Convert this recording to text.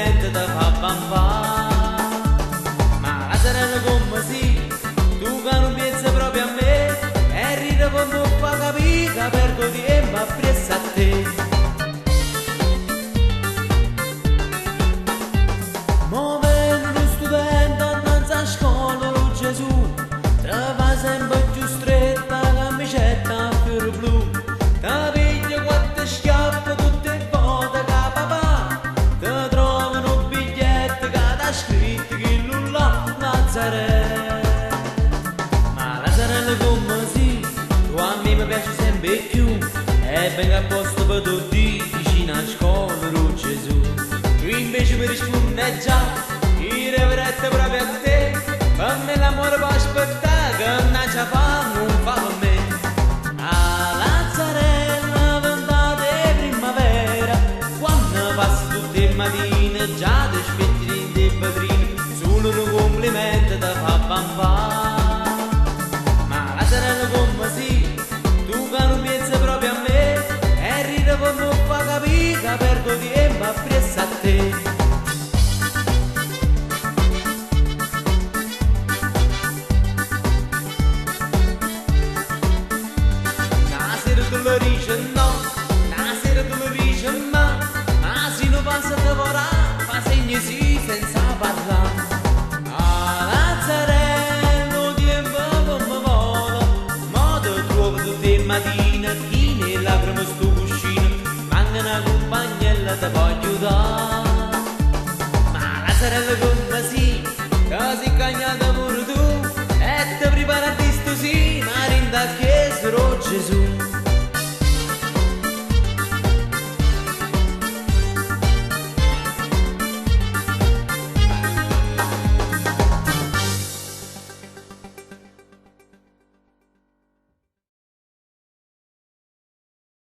complimenti da fa bambà. Ma la sorella come sì, tu che non pensi proprio a me, e ride come un fa capire che perdo tempo appresso a te. Mo venne uno studente annanzi a scuola, lo Gesù, trova sempre più stretta la camicetta a fiori blu, ti piglia quattro schiaffe tutte volte che papà ti trovano un biglietto che t'ha scritto che lulla Nazareth. Ma la sorella come sì, tu a me mi piace sempre più, e vengo a posto per tutti vicino a scuola, lo Gesù. Tu invece mi rispondi già, il reverente proprio a te, per me l'amore può aspettare, che non ce fa, non fa per me. A Lazzarella ventate primavera, quando passi tutte le mattine, già ti aspetti in te padrino, solo un complimento da fa bambà. Ma la sorella come sì, tu che non pensi proprio a me, e ride come un fa capire che perdo tempo appresso a te. Tu lo dici no, la sera tu lo dici ma se non passa a lavorare, fa segni sì senza parlare. A Lazzarello tempo come vola, ma ti trovo tutte le mattine, chi ne lacrime sto cuscino, manca una compagnella ti può aiutare. Ma la sorella